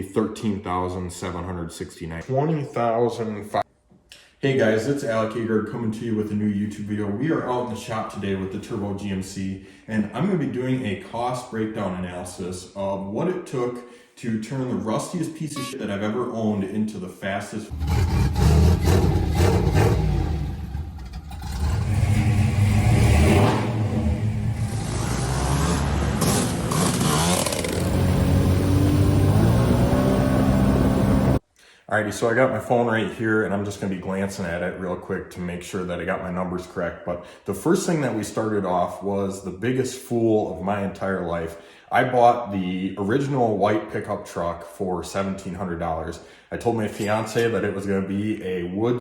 13,769. 20,005. Hey guys, it's Alec Eager coming to you with a new YouTube video. We are out in the shop today with the Turbo GMC, and I'm going to be doing a cost breakdown analysis of what it took to turn the rustiest piece of shit that I've ever owned into the fastest. Alrighty, so I got my phone right here and I'm just gonna be glancing at it real quick to make sure that I got my numbers correct. But the first thing that we started off was the biggest fool of my entire life. I bought the original white pickup truck for $1,700. I told my fiance that it was gonna be a wood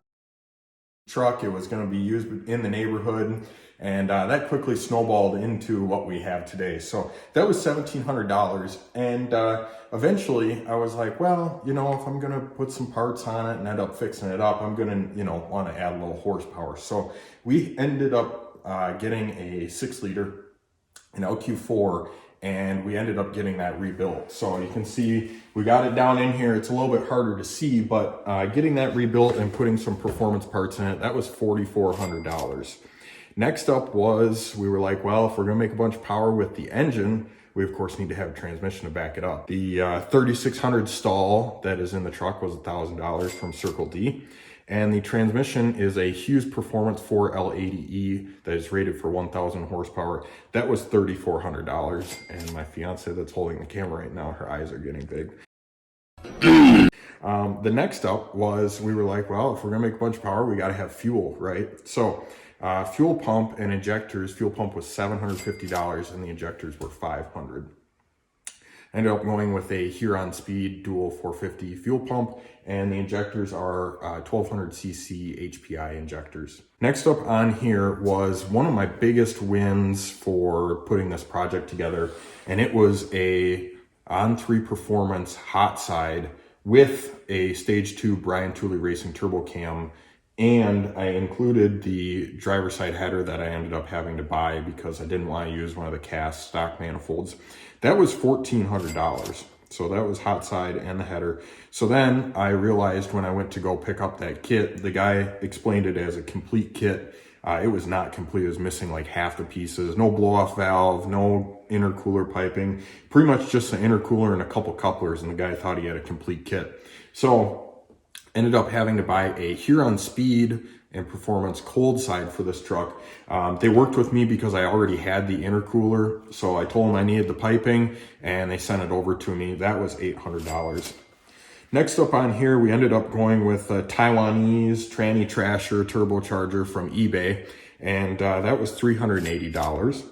truck. It was going to be used in the neighborhood, and that quickly snowballed into what we have today. So that was $1,700, and eventually I was like, well, you know, if I'm going to put some parts on it and end up fixing it up, I'm going to, you know, want to add a little horsepower. So we ended up getting a 6-liter, an LQ4, and we ended up getting that rebuilt. So you can see we got it down in here. It's a little bit harder to see, but getting that rebuilt and putting some performance parts in it, that was $4,400. Next up was, we were like, well, if we're gonna make a bunch of power with the engine, we of course need to have a transmission to back it up. The 3600 stall that is in the truck was $1,000 from Circle D. And the transmission is a Hughes Performance 4L80E that is rated for 1,000 horsepower. That was $3,400. And my fiance that's holding the camera right now, her eyes are getting big. The next up was, we were like, well, if we're gonna make a bunch of power, we gotta have fuel, right? So fuel pump and injectors, fuel pump was $750 and the injectors were $500. Ended up going with a Huron Speed Dual 450 fuel pump, and the injectors are 1200 cc HPI injectors. Next up on here was one of my biggest wins for putting this project together, and it was a On3 Performance hot side with a Stage 2 Brian Tooley Racing Turbo Cam, and I included the driver side header that I ended up having to buy because I didn't want to use one of the cast stock manifolds. That was $1,400. So that was hot side and the header. So then I realized when I went to go pick up that kit, the guy explained it as a complete kit. It was not complete. It was missing like half the pieces. No blow off valve, no intercooler piping, pretty much just an intercooler and a couple couplers. And the guy thought he had a complete kit. So ended up having to buy a Huron Speed and Performance cold side for this truck. They worked with me because I already had the intercooler. So I told them I needed the piping and they sent it over to me. That was $800. Next up on here, we ended up going with a Taiwanese tranny trasher turbocharger from eBay. And that was $380.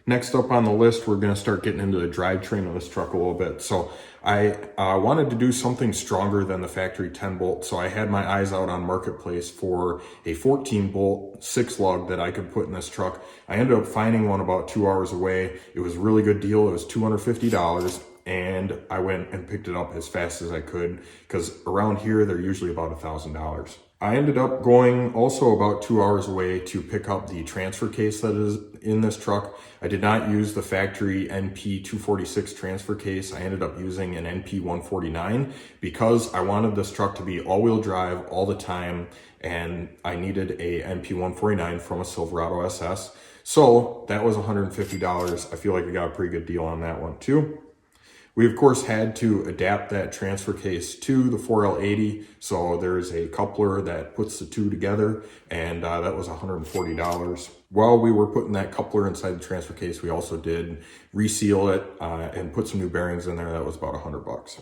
Next up on the list, we're going to start getting into the drivetrain of this truck a little bit. So I wanted to do something stronger than the factory 10 bolt. So I had my eyes out on Marketplace for a 14 bolt 6 lug that I could put in this truck. I ended up finding one about 2 hours away. It was a really good deal. It was $250. And I went and picked it up as fast as I could because around here, they're usually about $1,000. I ended up going also about 2 hours away to pick up the transfer case that is in this truck. I did not use the factory NP246 transfer case. I ended up using an NP149 because I wanted this truck to be all-wheel drive all the time, and I needed a NP149 from a Silverado SS. So that was $150. I feel like I got a pretty good deal on that one too. We, of course, had to adapt that transfer case to the 4L80. So there's a coupler that puts the two together, and that was $140. While we were putting that coupler inside the transfer case, we also did reseal it and put some new bearings in there. That was about $100.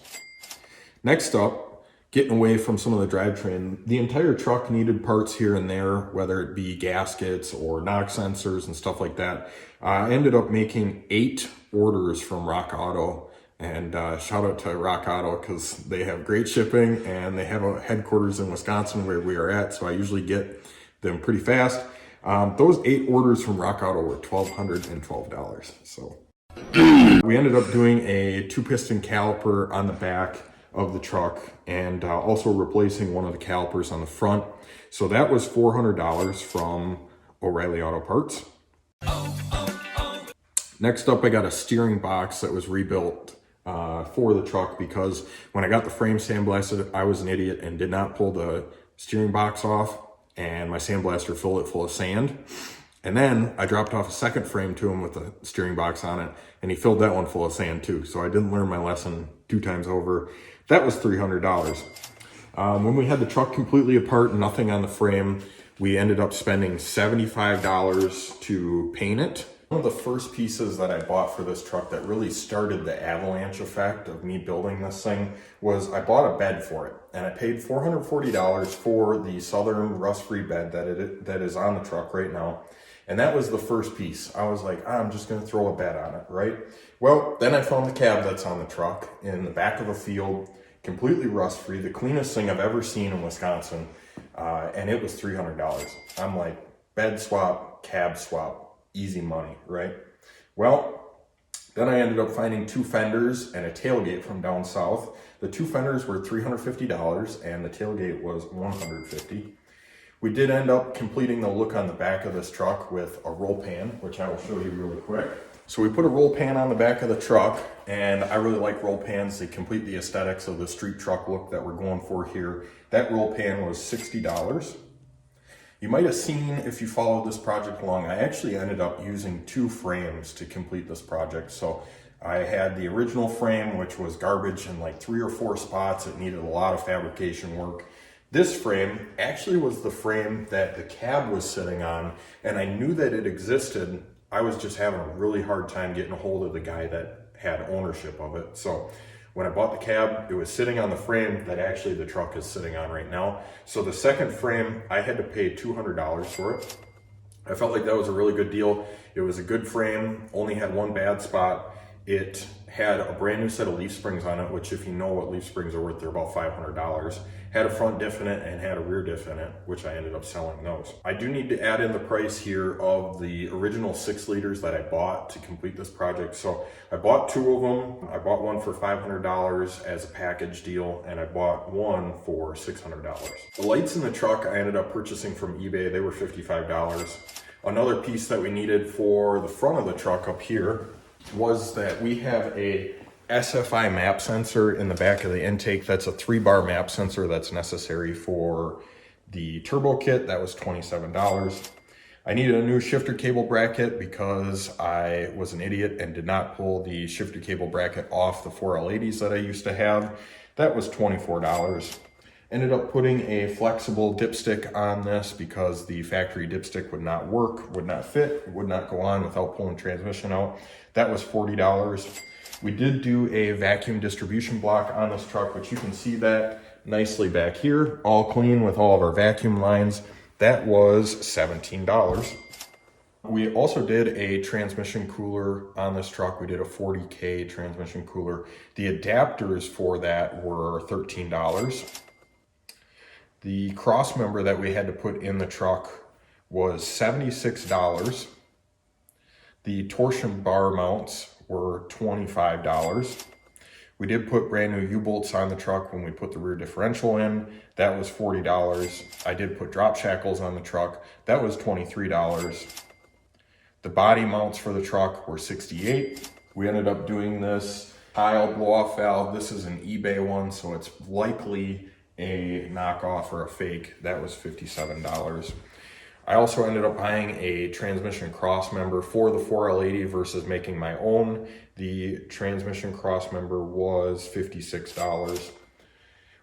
Next up, getting away from some of the drivetrain, the entire truck needed parts here and there, whether it be gaskets or knock sensors and stuff like that. I ended up making 8 orders from Rock Auto. And shout out to Rock Auto because they have great shipping and they have a headquarters in Wisconsin where we are at. So I usually get them pretty fast. Those 8 orders from Rock Auto were $1,212. So we ended up doing a 2-piston caliper on the back of the truck and also replacing one of the calipers on the front. So that was $400 from O'Reilly Auto Parts. Next up, I got a steering box that was rebuilt for the truck, because when I got the frame sandblasted, I was an idiot and did not pull the steering box off, and my sandblaster filled it full of sand. And then I dropped off a second frame to him with the steering box on it, and he filled that one full of sand too. So I didn't learn my lesson 2 times over. That was $300. When we had the truck completely apart, nothing on the frame, we ended up spending $75 to paint it. One of the first pieces that I bought for this truck that really started the avalanche effect of me building this thing was I bought a bed for it, and I paid $440 for the Southern rust-free bed that is on the truck right now. And that was the first piece. I was like, I'm just gonna throw a bed on it, right? Well, then I found the cab that's on the truck in the back of a field, completely rust-free, the cleanest thing I've ever seen in Wisconsin, and it was $300. I'm like, bed swap, cab swap, easy money, right? Well, then I ended up finding 2 fenders and a tailgate from down south. The 2 fenders were $350 and the tailgate was $150. We did end up completing the look on the back of this truck with a roll pan, which I will show you really quick. So we put a roll pan on the back of the truck, and I really like roll pans. They complete the aesthetics of the street truck look that we're going for here. That roll pan was $60. You might have seen, if you followed this project along, I actually ended up using 2 frames to complete this project. So I had the original frame, which was garbage in like 3 or 4 spots. It needed a lot of fabrication work. This frame actually was the frame that the cab was sitting on, and I knew that it existed. I was just having a really hard time getting a hold of the guy that had ownership of it. So when I bought the cab, it was sitting on the frame that actually the truck is sitting on right now. So the second frame, I had to pay $200 for it. I felt like that was a really good deal. It was a good frame, only had 1 bad spot. It had a brand new set of leaf springs on it, which if you know what leaf springs are worth, they're about $500. Had a front diff in it and had a rear diff in it, which I ended up selling those. I do need to add in the price here of the original 6 liters that I bought to complete this project. So I bought 2 of them. I bought one for $500 as a package deal, and I bought one for $600. The lights in the truck I ended up purchasing from eBay. They were $55. Another piece that we needed for the front of the truck up here was that we have a SFI map sensor in the back of the intake. That's a 3-bar map sensor that's necessary for the turbo kit. That was $27. I needed a new shifter cable bracket because I was an idiot and did not pull the shifter cable bracket off the 4L80s that I used to have. That was $24. Ended up putting a flexible dipstick on this because the factory dipstick would not work, would not fit, would not go on without pulling transmission out. That was $40. We did do a vacuum distribution block on this truck, which you can see that nicely back here, all clean with all of our vacuum lines. That was $17. We also did a transmission cooler on this truck. We did a 40K transmission cooler. The adapters for that were $13. The cross member that we had to put in the truck was $76. The torsion bar mounts were $25. We did put brand new U-bolts on the truck when we put the rear differential in. That was $40. I did put drop shackles on the truck. That was $23. The body mounts for the truck were $68. We ended up doing this tile blow-off valve. This is an eBay one, so it's likely a knockoff or a fake. That was $57. I also ended up buying a transmission cross member for the 4L80 versus making my own. The transmission cross member was $56.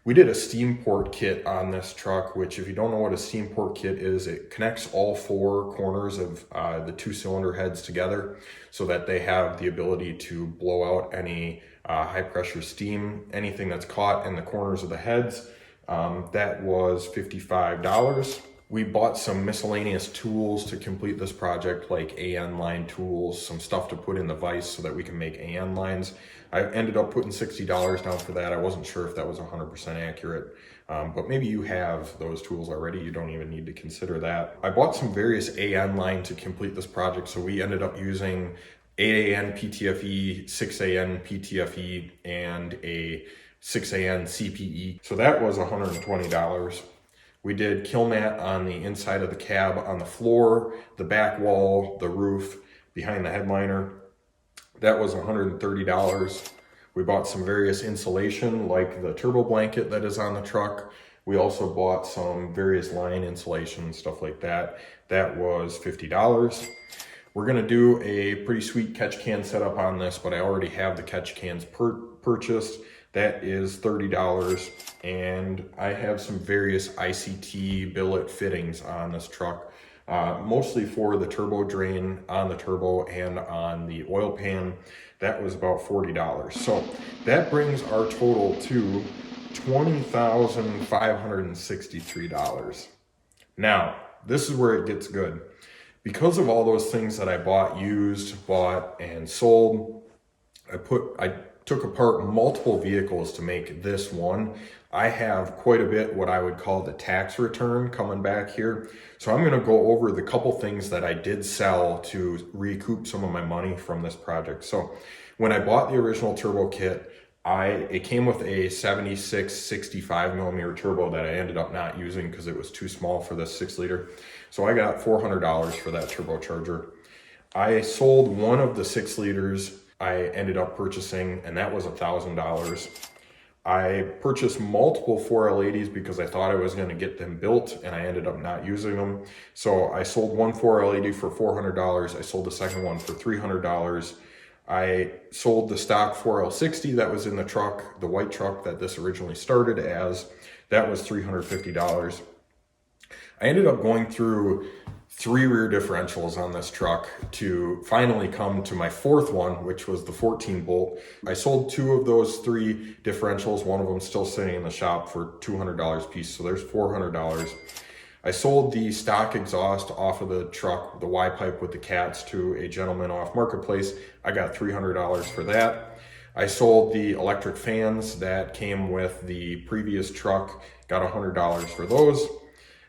We did a steam port kit on this truck, which if you don't know what a steam port kit is, it connects all 4 corners of the 2-cylinder heads together so that they have the ability to blow out any high pressure steam, anything that's caught in the corners of the heads. That was $55. We bought some miscellaneous tools to complete this project, like AN line tools, some stuff to put in the vise so that we can make AN lines. I ended up putting $60 down for that. I wasn't sure if that was 100% accurate, but maybe you have those tools already. You don't even need to consider that. I bought some various AN line to complete this project, so we ended up using 8AN PTFE, 6AN PTFE, and a 6AN CPE. So that was $120. We did kill mat on the inside of the cab, on the floor, the back wall, the roof, behind the headliner. That was $130. We bought some various insulation like the turbo blanket that is on the truck. We also bought some various line insulation, stuff like that. That was $50. We're gonna do a pretty sweet catch can setup on this, but I already have the catch cans purchased. That is $30. And I have some various ICT billet fittings on this truck, mostly for the turbo drain on the turbo and on the oil pan. That was about $40. So that brings our total to $20,563. Now, this is where it gets good. Because of all those things that I bought used, bought, and sold, I took apart multiple vehicles to make this one. I have quite a bit what I would call the tax return coming back here. So I'm gonna go over the couple things that I did sell to recoup some of my money from this project. So when I bought the original turbo kit, it came with a 76-65 millimeter turbo that I ended up not using because it was too small for this 6-liter. So I got $400 for that turbocharger. I sold one of the 6 liters I ended up purchasing, and that was $1,000. I purchased multiple 4L80s because I thought I was going to get them built, and I ended up not using them. So I sold one 4L80 for $400. I sold the second one for $300. I sold the stock 4L60 that was in the truck, the white truck that this originally started as. That was $350. I ended up going through 3 rear differentials on this truck to finally come to my 4th one, which was the 14 bolt. I sold 2 of those 3 differentials. One of them still sitting in the shop for $200 a piece, so there's $400. I sold the stock exhaust off of the truck, the Y-pipe with the cats, to a gentleman off Marketplace. I got $300 for that. I sold the electric fans that came with the previous truck, got $100 for those.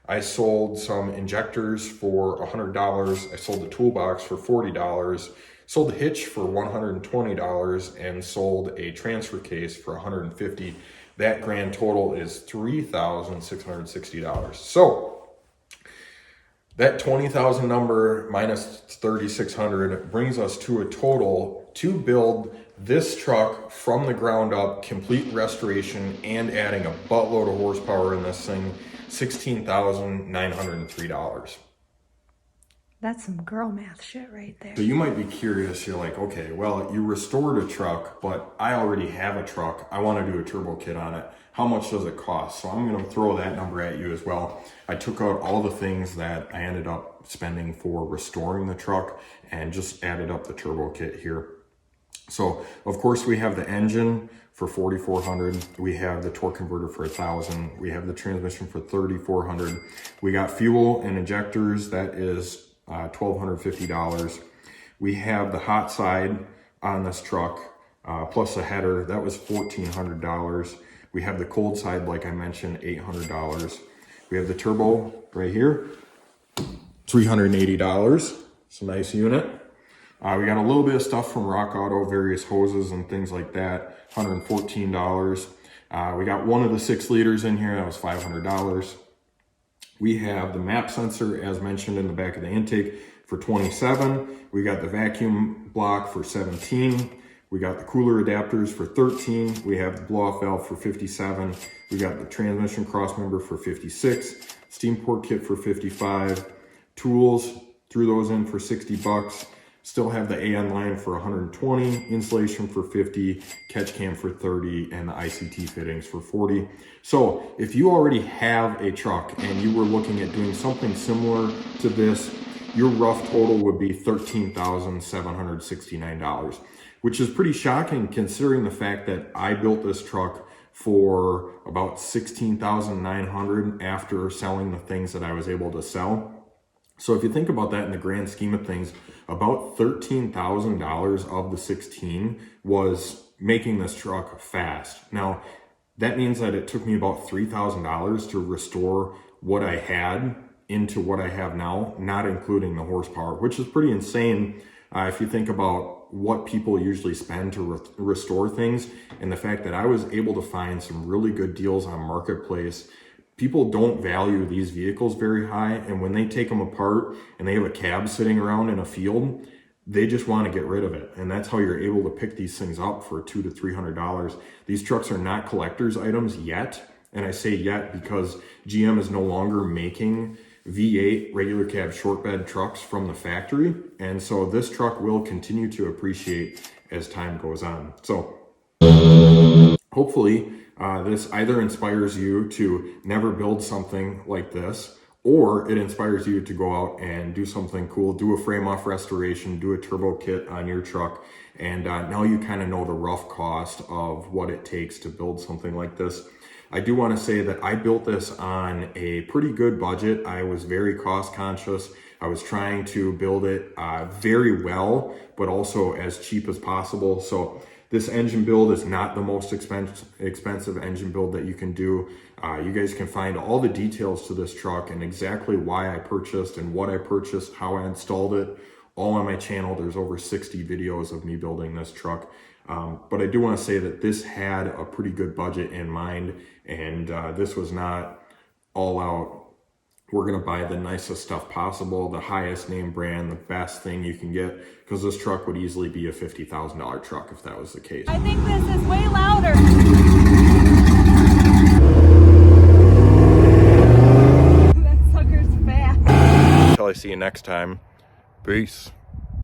I sold some injectors for $100. I sold the toolbox for $40. Sold the hitch for $120 and sold a transfer case for $150. That grand total is $3,660. So that 20,000 number minus 3,600 brings us to a total to build this truck from the ground up, complete restoration and adding a buttload of horsepower in this thing, $16,903. That's some girl math shit right there. So you might be curious, you're like, okay, well, you restored a truck, but I already have a truck. I want to do a turbo kit on it. How much does it cost? So I'm going to throw that number at you as well. I took out all the things that I ended up spending for restoring the truck and just added up the turbo kit here. So of course we have the engine for $4,400. We have the torque converter for $1,000. We have the transmission for $3,400. We got fuel and injectors. That is $1,250. We have the hot side on this truck, plus a header. That was $1,400. We have the cold side, like I mentioned, $800. We have the turbo right here, $380. It's a nice unit. We got a little bit of stuff from Rock Auto, various hoses and things like that, $114. We got one of the 6 liters in here, that was $500. We have the map sensor, as mentioned, in the back of the intake for $27. We got the vacuum block for $17. We got the cooler adapters for $13. We have the blow-off valve for $57. We got the transmission crossmember for $56. Steam port kit for $55. Tools, threw those in for $60. Still have the AN line for $120, insulation for $50, catch cam for $30, and the ICT fittings for $40. So if you already have a truck and you were looking at doing something similar to this, your rough total would be $13,769, which is pretty shocking considering the fact that I built this truck for about $16,900 after selling the things that I was able to sell. So if you think about that in the grand scheme of things, about $13,000 of the 16 was making this truck fast. Now, that means that it took me about $3,000 to restore what I had into what I have now, not including the horsepower, which is pretty insane if you think about what people usually spend to restore things, and the fact that I was able to find some really good deals on Marketplace. People don't value these vehicles very high, and when they take them apart and they have a cab sitting around in a field, they just want to get rid of it. And that's how you're able to pick these things up for $200 to $300. These trucks are not collector's items yet. And I say yet because GM is no longer making V8 regular cab short bed trucks from the factory. And so this truck will continue to appreciate as time goes on. So hopefully this either inspires you to never build something like this, or it inspires you to go out and do something cool, do a frame off restoration, do a turbo kit on your truck. And now you kind of know the rough cost of what it takes to build something like this. I do want to say that I built this on a pretty good budget. I was very cost conscious. I was trying to build it very well, but also as cheap as possible. So this engine build is not the most expensive engine build that you can do. You guys can find all the details to this truck and exactly why I purchased and what I purchased, how I installed it, all on my channel. There's over 60 videos of me building this truck. But I do want to say that this had a pretty good budget in mind, and this was not all out, we're going to buy the nicest stuff possible, the highest name brand, the best thing you can get, because this truck would easily be a $50,000 truck if that was the case. I think this is way louder. That sucker's fast. Until I see you next time, peace.